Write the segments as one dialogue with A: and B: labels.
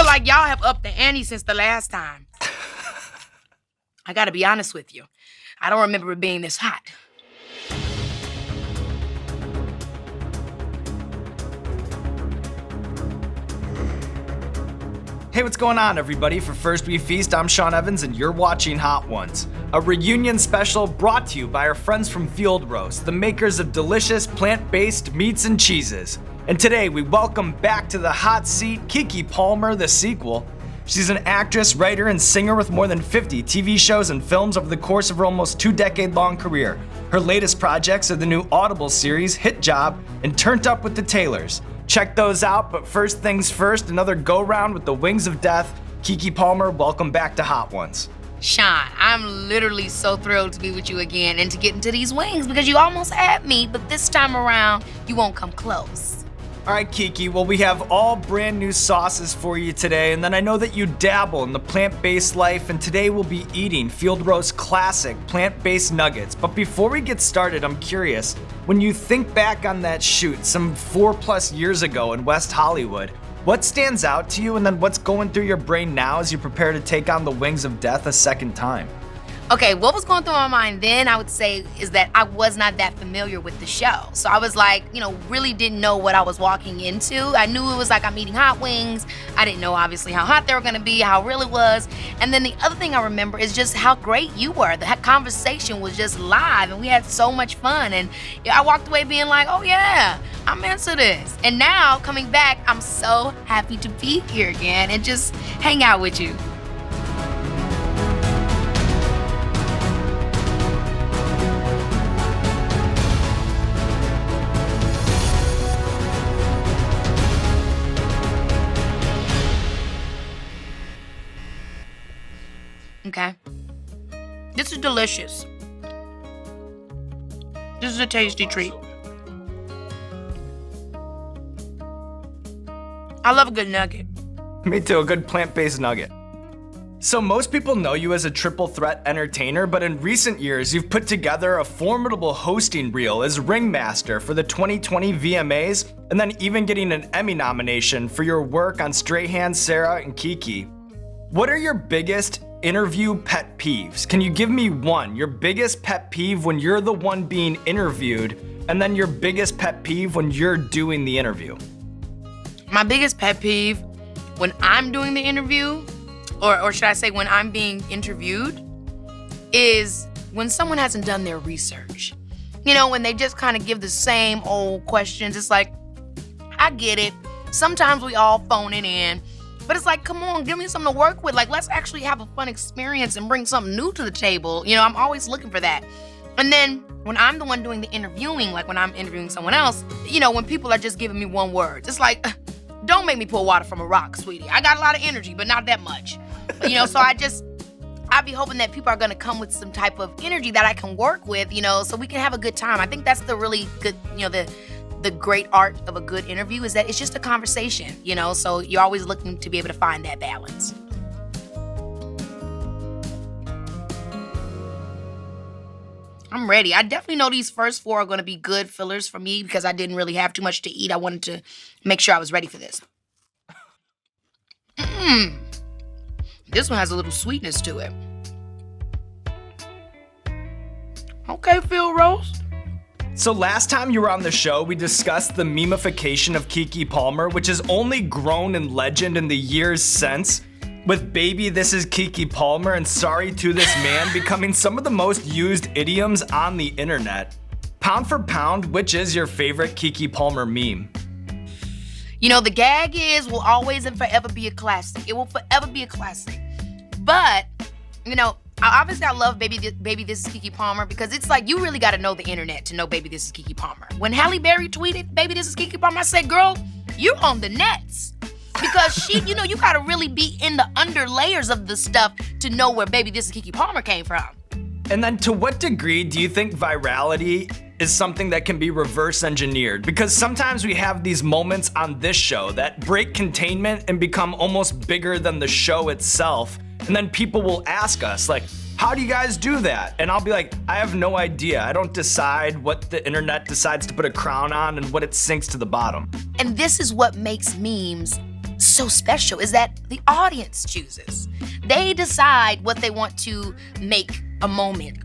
A: feel like y'all have upped the ante since the last time. I gotta be honest with you. I don't remember it being this hot.
B: Hey, what's going on, everybody? For First We Feast, I'm Sean Evans, and you're watching Hot Ones, a reunion special brought to you by our friends from Field Roast, the makers of delicious plant-based meats and cheeses. And today, we welcome back to the hot seat Keke Palmer, the sequel. She's an actress, writer, and singer with more than 50 TV shows and films over the course of her almost 2-decade-long career. Her latest projects are the new Audible series, Hit Job, and Turned Up with the Taylors. Check those out, but first things first, another go-round with the Wings of Death. Keke Palmer, welcome back to Hot Ones.
A: Sean, I'm literally so thrilled to be with you again and to get into these wings because you almost had me, but this time around, you won't come close.
B: All right, Keke, well, we have all brand new sauces for you today, and then I know that you dabble in the plant-based life, and today we'll be eating Field Roast classic plant-based nuggets. But before we get started, I'm curious, when you think back on that shoot some 4+ years ago in West Hollywood, what stands out to you, and then what's going through your brain now as you prepare to take on the Wings of Death a second time?
A: Okay, what was going through my mind then, I would say, is that I was not that familiar with the show. So I was like, really didn't know what I was walking into. I knew it was like I'm eating hot wings. I didn't know, obviously, how hot they were gonna be, how real it was. And then the other thing I remember is just how great you were. The conversation was just live, and we had so much fun. And I walked away being like, oh yeah, I'm into this. And now, coming back, I'm so happy to be here again and just hang out with you. Okay. This is delicious. This is a tasty treat. I love a good nugget.
B: Me too, a good plant-based nugget. So most people know you as a triple threat entertainer, but in recent years, you've put together a formidable hosting reel as ringmaster for the 2020 VMAs, and then even getting an Emmy nomination for your work on Strahan, Sarah, and Keke. What are your biggest interview pet peeves? Can you give me one? Your biggest pet peeve when you're the one being interviewed, and then your biggest pet peeve when you're doing the interview.
A: My biggest pet peeve when I'm doing the interview, or should I say when I'm being interviewed, is when someone hasn't done their research. When they just kind of give the same old questions. It's like, I get it. Sometimes we all phone it in. But it's like, come on, give me something to work with. Like, let's actually have a fun experience and bring something new to the table. I'm always looking for that. And then when I'm the one doing the interviewing, like when I'm interviewing someone else, when people are just giving me one word, it's like, don't make me pour water from a rock, sweetie. I got a lot of energy, but not that much. So I'd be hoping that people are going to come with some type of energy that I can work with, so we can have a good time. I think that's the really good, the great art of a good interview is that it's just a conversation, so you're always looking to be able to find that balance. I'm ready. I definitely know these first 4 are going to be good fillers for me because I didn't really have too much to eat. I wanted to make sure I was ready for this. This one has a little sweetness to it. Okay, Field Roast.
B: So last time you were on the show, we discussed the memification of Keke Palmer, which has only grown in legend in the years since, with Baby This Is Keke Palmer and Sorry to This Man becoming some of the most used idioms on the internet. Pound for pound, which is your favorite Keke Palmer meme?
A: The gag will always and forever be a classic. It will forever be a classic. But, obviously I love Baby This Is Keke Palmer because it's like you really got to know the internet to know Baby This Is Keke Palmer. When Halle Berry tweeted Baby This Is Keke Palmer, I said, girl, you're on the nets. Because she, you got to really be in the under layers of the stuff to know where Baby This Is Keke Palmer came from.
B: And then to what degree do you think virality is something that can be reverse engineered? Because sometimes we have these moments on this show that break containment and become almost bigger than the show itself. And then people will ask us, like, how do you guys do that? And I'll be like, I have no idea. I don't decide what the internet decides to put a crown on and what it sinks to the bottom.
A: And this is what makes memes so special is that the audience chooses. They decide what they want to make a moment,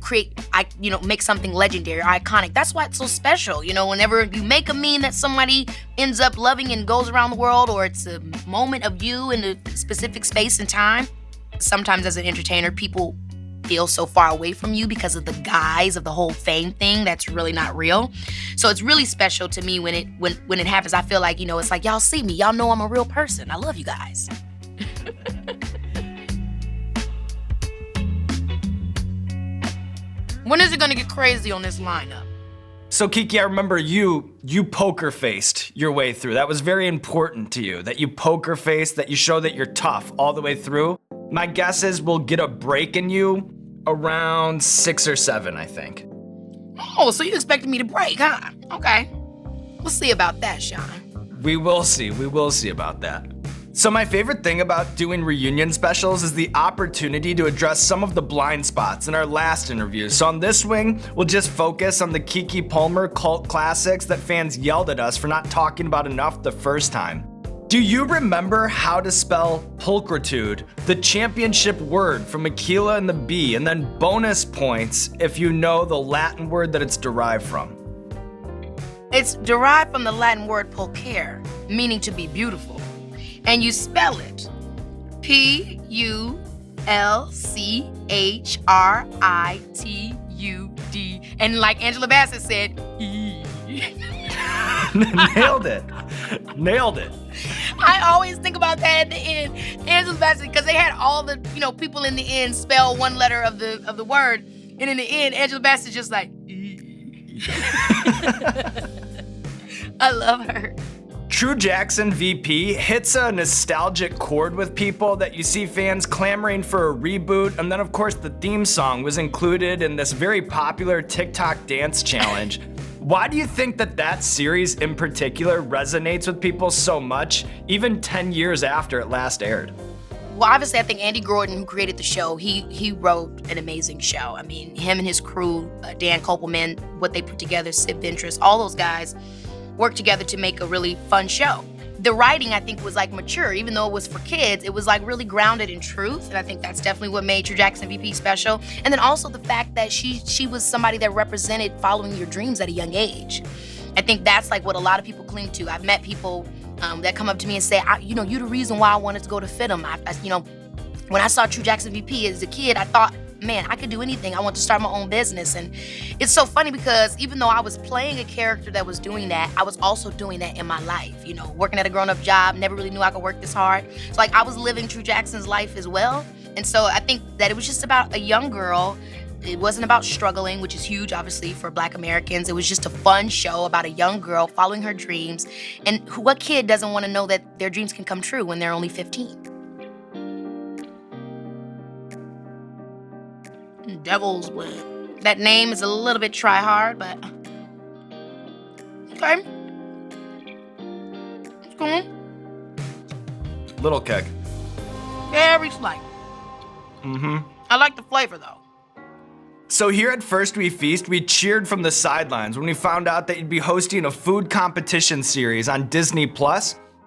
A: make something legendary, iconic. That's why it's so special. Whenever you make a meme that somebody ends up loving and goes around the world, or it's a moment of you in a specific space and time, sometimes as an entertainer, people feel so far away from you because of the guise of the whole fame thing that's really not real. So it's really special to me when it happens. I feel like, it's like, y'all see me, y'all know I'm a real person. I love you guys. When is it gonna get crazy on this lineup?
B: So Keke, I remember you poker faced your way through. That was very important to you, that you poker face, that you show that you're tough all the way through. My guess is we'll get a break in you around 6 or 7, I think.
A: Oh, so you expected me to break, huh? Okay. We'll see about that, Sean.
B: We will see about that. So my favorite thing about doing reunion specials is the opportunity to address some of the blind spots in our last interviews. So on this wing, we'll just focus on the Keke Palmer cult classics that fans yelled at us for not talking about enough the first time. Do you remember how to spell pulchritude, the championship word from Aquila and the Bee, and then bonus points if you know the Latin word that it's derived from?
A: It's derived from the Latin word pulchere, meaning to be beautiful. And you spell it P-U-L-C-H-R-I-T-U-D. And like Angela Bassett said, E.
B: Nailed it.
A: I always think about that at the end. Angela Bassett, because they had all the people in the end spell one letter of the word, and in the end, Angela Bassett's just like, E. I love her.
B: True Jackson VP hits a nostalgic chord with people that you see fans clamoring for a reboot, and then of course the theme song was included in this very popular TikTok dance challenge. Why do you think that series in particular resonates with people so much, even 10 years after it last aired?
A: Well, obviously, I think Andy Gordon, who created the show, he wrote an amazing show. I mean, him and his crew, Dan Kopelman, what they put together, Sid Ventress, all those guys worked together to make a really fun show. The writing, I think, was mature. Even though it was for kids, it was really grounded in truth. And I think that's definitely what made True Jackson VP special. And then also the fact that she was somebody that represented following your dreams at a young age. I think that's what a lot of people cling to. I've met people that come up to me and say, you're the reason why I wanted to go to FIDM. When I saw True Jackson VP as a kid, I thought, man, I could do anything. I want to start my own business. And it's so funny because even though I was playing a character that was doing that, I was also doing that in my life. Working at a grown-up job, never really knew I could work this hard. So I was living True Jackson's life as well. And so I think that it was just about a young girl. It wasn't about struggling, which is huge, obviously, for Black Americans. It was just a fun show about a young girl following her dreams. And what kid doesn't want to know that their dreams can come true when they're only 15? Devil's Wood. That name is a little bit try-hard, but okay. It's cool.
B: Little keg.
A: Very slight. I like the flavor, though.
B: So here at First We Feast, we cheered from the sidelines when we found out that you'd be hosting a food competition series on Disney+.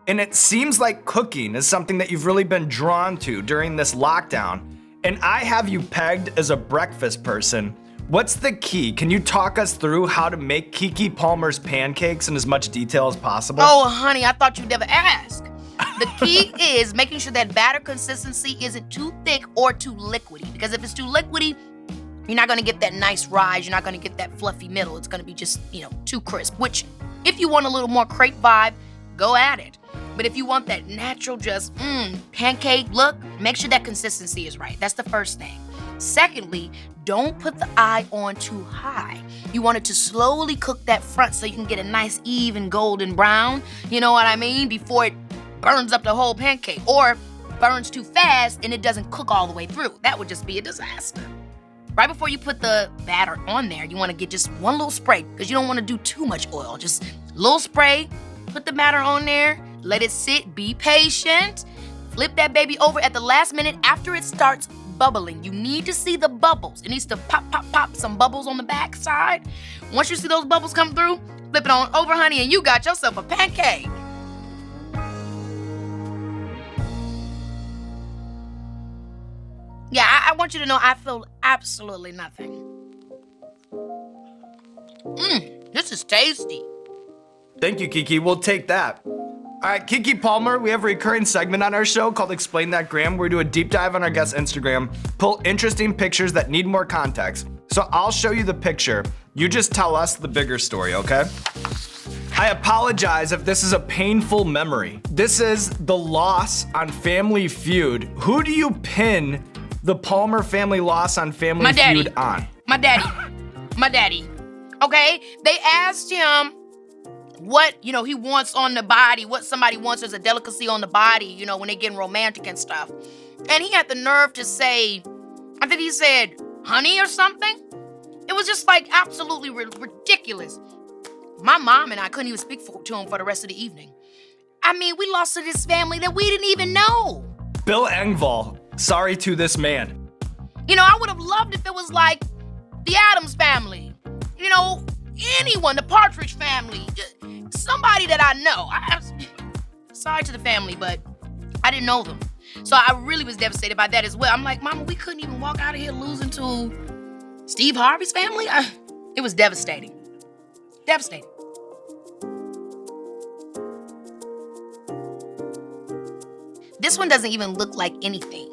B: And it seems like cooking is something that you've really been drawn to during this lockdown. And I have you pegged as a breakfast person. What's the key? Can you talk us through how to make Keke Palmer's pancakes in as much detail as possible?
A: Oh, honey, I thought you'd never ask. The key is making sure that batter consistency isn't too thick or too liquidy. Because if it's too liquidy, you're not gonna get that nice rise. You're not gonna get that fluffy middle. It's gonna be just, too crisp. Which, if you want a little more crepe vibe, go at it. But if you want that natural, just pancake look, make sure that consistency is right. That's the first thing. Secondly, don't put the eye on too high. You want it to slowly cook that front so you can get a nice even golden brown, you know what I mean, before it burns up the whole pancake, or burns too fast and it doesn't cook all the way through. That would just be a disaster. Right before you put the batter on there, you want to get just one little spray because you don't want to do too much oil. Just a little spray, put the batter on there, let it sit, be patient. Flip that baby over at the last minute after it starts bubbling. You need to see the bubbles. It needs to pop, pop, pop some bubbles on the back side. Once you see those bubbles come through, flip it on over, honey, and you got yourself a pancake. I want you to know I feel absolutely nothing. This is tasty.
B: Thank you, Keke. We'll take that. All right, Keke Palmer, we have a recurring segment on our show called Explain That Gram, where we do a deep dive on our guest's Instagram, pull interesting pictures that need more context. So I'll show you the picture. You just tell us the bigger story, okay? I apologize if this is a painful memory. This is the loss on Family Feud. Who do you pin the Palmer family loss on Family Feud on?
A: My daddy. My daddy. Okay? They asked him what, he wants on the body, what somebody wants as a delicacy on the body, when they getting romantic and stuff. And he had the nerve to say, I think he said, honey or something. It was just like absolutely ridiculous. My mom and I couldn't even speak to him for the rest of the evening. I mean, we lost to this family that we didn't even know.
B: Bill Engvall, sorry to this man.
A: I would have loved if it was like the Addams family. Anyone, the Partridge family, somebody that I know. Sorry to the family, but I didn't know them. So I really was devastated by that as well. I'm like, Mama, we couldn't even walk out of here losing to Steve Harvey's family? It was devastating. Devastating. This one doesn't even look like anything.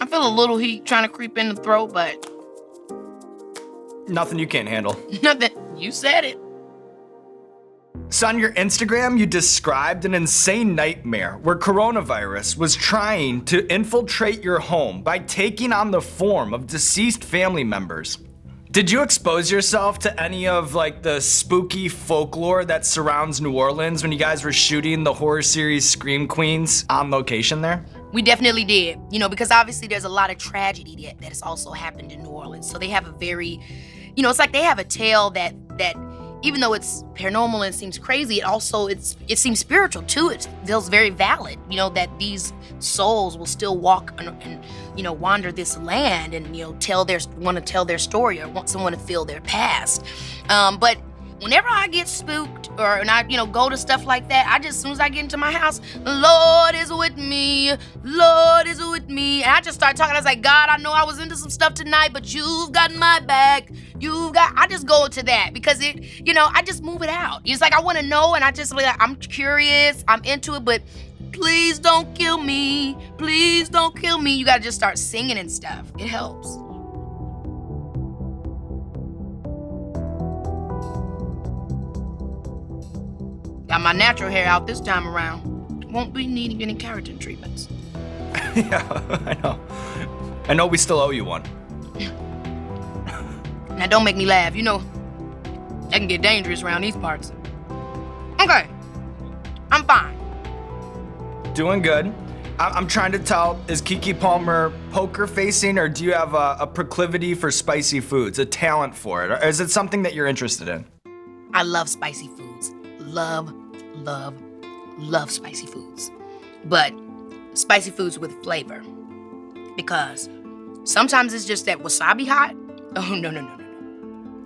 A: I feel a little heat trying to creep in the throat, but...
B: Nothing you can't handle.
A: Nothing. You said it.
B: So on your Instagram, you described an insane nightmare where coronavirus was trying to infiltrate your home by taking on the form of deceased family members. Did you expose yourself to any of the spooky folklore that surrounds New Orleans when you guys were shooting the horror series Scream Queens on location there?
A: We definitely did, because obviously there's a lot of tragedy that has also happened in New Orleans. So they have a very, it's like they have a tale that even though it's paranormal and seems crazy, it seems spiritual too. It feels very valid, that these souls will still walk and wander this land and want to tell their story or want someone to feel their past. But whenever I get spooked or I go to stuff like that, as soon as I get into my house, the Lord is with me, Lord is with me. And I just start talking. I was like, God, I know I was into some stuff tonight, but you've got my back. I just go to that because I just move it out. It's like I want to know and I'm curious, I'm into it, but please don't kill me. Please don't kill me. You got to just start singing and stuff. It helps. Got my natural hair out this time around. Won't be needing any keratin treatments.
B: Yeah, I know. I know we still owe you one.
A: Now don't make me laugh. That can get dangerous around these parts. Okay. I'm fine.
B: Doing good. I'm trying to tell, is Keke Palmer poker facing or do you have a proclivity for spicy foods, a talent for it? Or is it something that you're interested in?
A: I love spicy foods. Love spicy foods. But spicy foods with flavor. Because sometimes it's just that wasabi hot. Oh, no.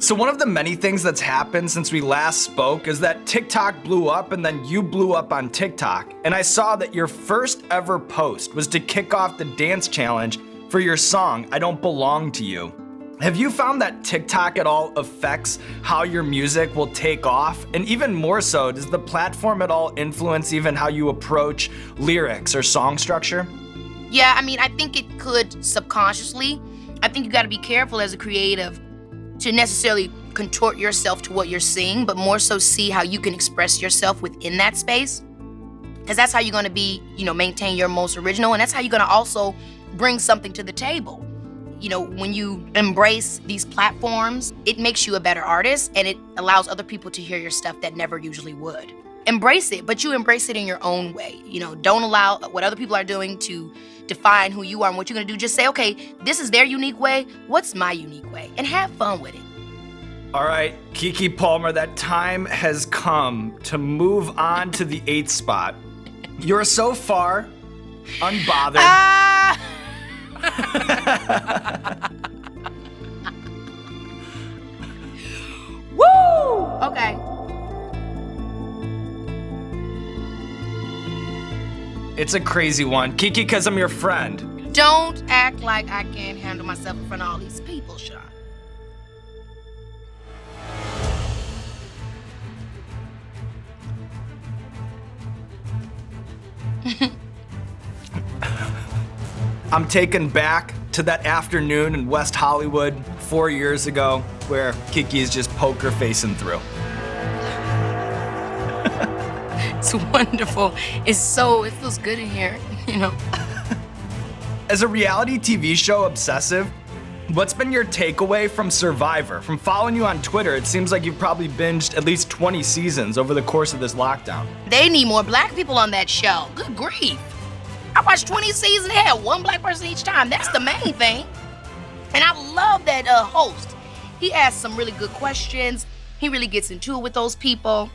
B: So one of the many things that's happened since we last spoke is that TikTok blew up and then you blew up on TikTok. And I saw that your first ever post was to kick off the dance challenge for your song, I Don't Belong to You. Have you found that TikTok at all affects how your music will take off? And even more so, does the platform at all influence even how you approach lyrics or song structure?
A: Yeah, I think it could subconsciously. I think you gotta be careful as a creative to necessarily contort yourself to what you're seeing, but more so see how you can express yourself within that space. Because that's how you're gonna be, maintain your most original, and that's how you're gonna also bring something to the table. When you embrace these platforms, it makes you a better artist and it allows other people to hear your stuff that never usually would. Embrace it, but you embrace it in your own way. Don't allow what other people are doing to define who you are and what you're gonna do. Just say, okay, this is their unique way, what's my unique way? And have fun with it.
B: All right, Keke Palmer, that time has come to move on to the 8th spot. You're so far unbothered.
A: Woo! Okay.
B: It's a crazy one. Keke, because I'm your friend.
A: Don't act like I can't handle myself in front of all these people, Sean.
B: I'm taken back to that afternoon in West Hollywood 4 years ago where Keke is just poker facing through.
A: It's wonderful. It feels good in here, you know.
B: As a reality TV show obsessive, what's been your takeaway from Survivor? From following you on Twitter, it seems like you've probably binged at least 20 seasons over the course of this lockdown.
A: They need more black people on that show. Good grief. I watched 20 seasons, they had one black person each time. That's the main thing. And I love that host. He asks some really good questions. He really gets into it with those people.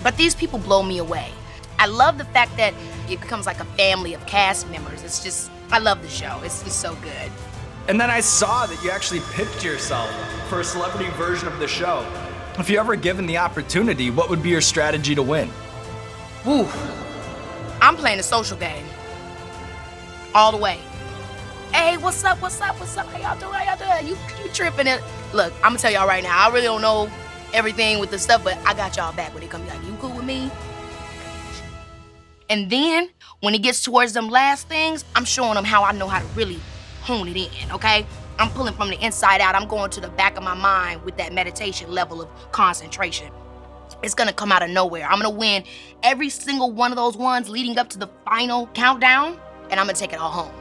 A: But these people blow me away. I love the fact that it becomes like a family of cast members. It's just, I love the show. It's just so good.
B: And then I saw that you actually pitched yourself for a celebrity version of the show. If you're ever given the opportunity, what would be your strategy to win?
A: Woo. I'm playing a social game. All the way. Hey, what's up? How y'all doing? You tripping it? Look, I'm gonna tell y'all right now, I really don't know everything with the stuff, but I got y'all back when it comes like, you cool with me? And then, when it gets towards them last things, I'm showing them how I know how to really hone it in, okay? I'm pulling from the inside out. I'm going to the back of my mind with that meditation level of concentration. It's gonna come out of nowhere. I'm gonna win every single one of those ones leading up to the final countdown, and I'm gonna take it all home.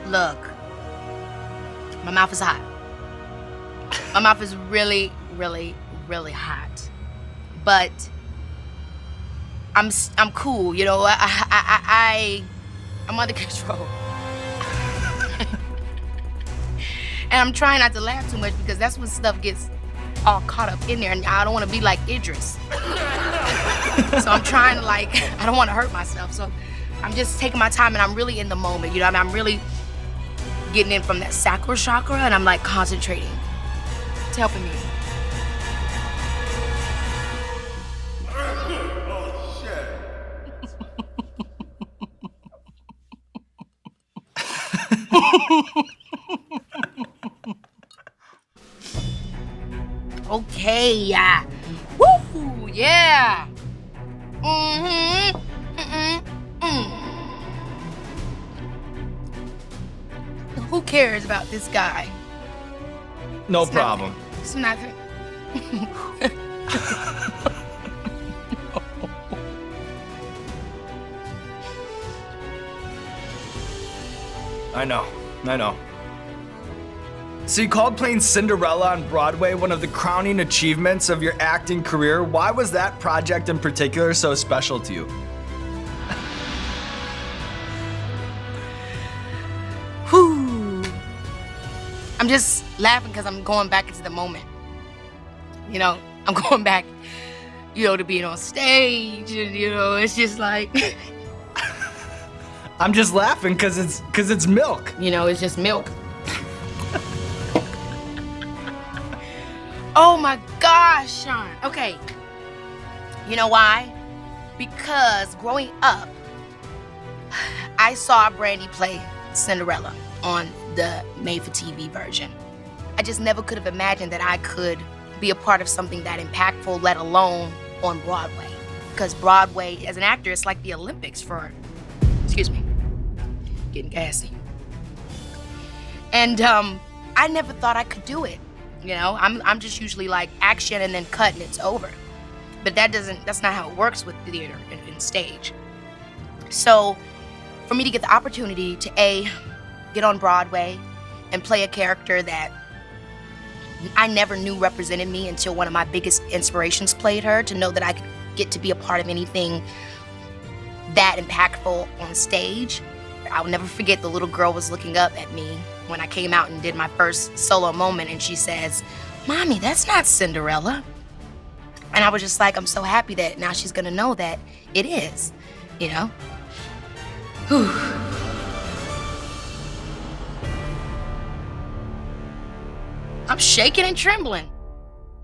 A: Look, my mouth is hot. My mouth is really, really, really hot. But I'm cool, you know. I'm under control. And I'm trying not to laugh too much because that's when stuff gets all caught up in there, and I don't want to be like Idris. So I'm trying to I don't want to hurt myself. So I'm just taking my time, and I'm really in the moment, you know. I'm really getting in from that sacral chakra, and I'm concentrating. It's helping me.
C: Oh, shit.
A: Okay, yeah. Woo, yeah. Who cares about this guy?
B: No
A: It's
B: problem.
A: It's nothing.
B: I know. So you called playing Cinderella on Broadway one of the crowning achievements of your acting career. Why was that project in particular so special to you?
A: Whew. I'm just laughing because I'm going back into the moment. You know, I'm going back, to being on stage, and it's just like
B: I'm just laughing because it's milk.
A: It's just milk. Oh my gosh, Sean. Okay. You know why? Because growing up, I saw Brandy play Cinderella on the made-for-TV version. I just never could have imagined that I could be a part of something that impactful, let alone on Broadway. Because Broadway, as an actor, it's like the Olympics for, excuse me, getting gassy. And I never thought I could do it. I'm just usually like action and then cut and it's over. But that's not how it works with theater and stage. So for me to get the opportunity to get on Broadway and play a character that I never knew represented me until one of my biggest inspirations played her, to know that I could get to be a part of anything that impactful on stage. I'll never forget the little girl was looking up at me when I came out and did my first solo moment, and she says, "Mommy, that's not Cinderella." And I was just like, I'm so happy that now she's gonna know that it is, Whew. I'm shaking and trembling.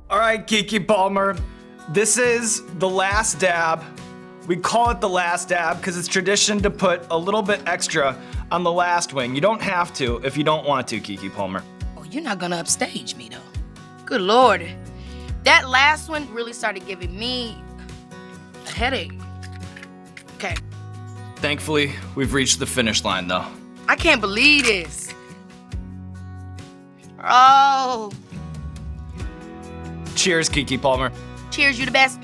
B: All right, Keke Palmer, this is the last dab We call it the last dab because it's tradition to put a little bit extra on the last wing. You don't have to if you don't want to, Keke Palmer.
A: Oh, you're not gonna upstage me, though. Good Lord. That last one really started giving me a headache. Okay.
B: Thankfully, we've reached the finish line, though.
A: I can't believe this. Oh.
B: Cheers, Keke Palmer.
A: Cheers, you the best.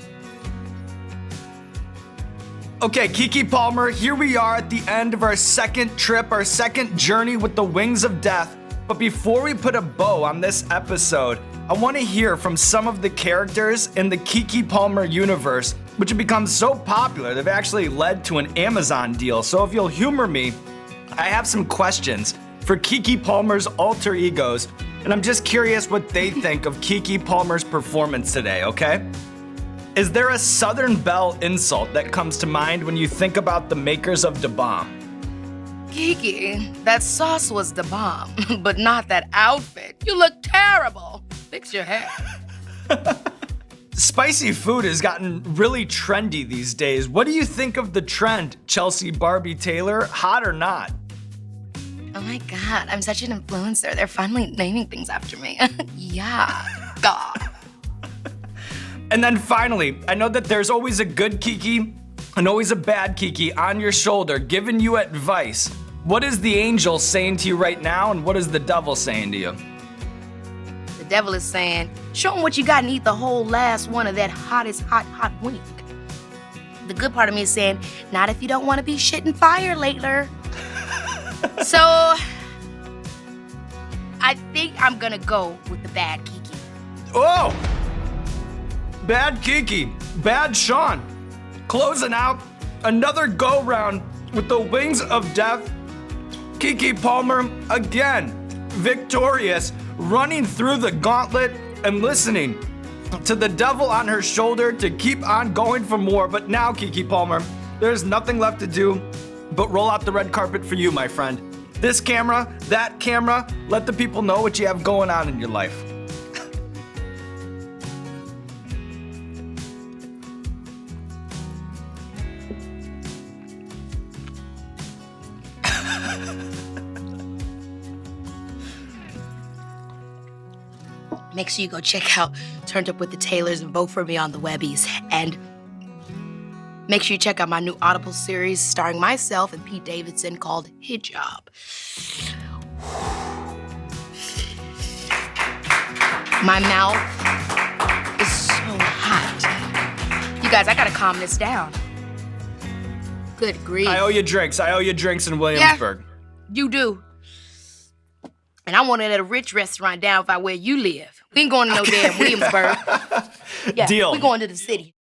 B: Okay, Keke Palmer, here we are at the end of our second trip, our second journey with the Wings of Death. But before we put a bow on this episode, I want to hear from some of the characters in the Keke Palmer universe, which have become so popular, they've actually led to an Amazon deal. So if you'll humor me, I have some questions for Keke Palmer's alter egos, and I'm just curious what they think of Keke Palmer's performance today, okay? Is there a Southern Belle insult that comes to mind when you think about the makers of Da Bomb?
A: Keke, that sauce was the bomb, but not that outfit. You look terrible. Fix your hair.
B: Spicy food has gotten really trendy these days. What do you think of the trend, Chelsea Barbie Taylor? Hot or not?
A: Oh my God, I'm such an influencer. They're finally naming things after me. Yeah. God.
B: And then finally, I know that there's always a good Keke and always a bad Keke on your shoulder giving you advice. What is the angel saying to you right now, and what is the devil saying to you?
A: The devil is saying, show him what you got and eat the whole last one of that hottest hot wing. The good part of me is saying, not if you don't want to be shitting fire later. So, I think I'm gonna go with the bad Keke.
B: Oh! Bad Keke, bad Sean. Closing out another go-round with the Wings of Death. Keke Palmer, again, victorious, running through the gauntlet and listening to the devil on her shoulder to keep on going for more. But now, Keke Palmer, there's nothing left to do but roll out the red carpet for you, my friend. This camera, that camera, let the people know what you have going on in your life.
A: Make sure you go check out Turned Up with the Taylors and vote for me on the Webbies. And make sure you check out my new Audible series starring myself and Pete Davidson called Hijab. My mouth is so hot. You guys, I gotta calm this down. Good grief.
B: I owe you drinks. I owe you drinks in Williamsburg.
A: Yeah, you do. And I want it at a rich restaurant down by where you live. We ain't going to no damn Williamsburg. Yeah,
B: Deal.
A: we going to the city.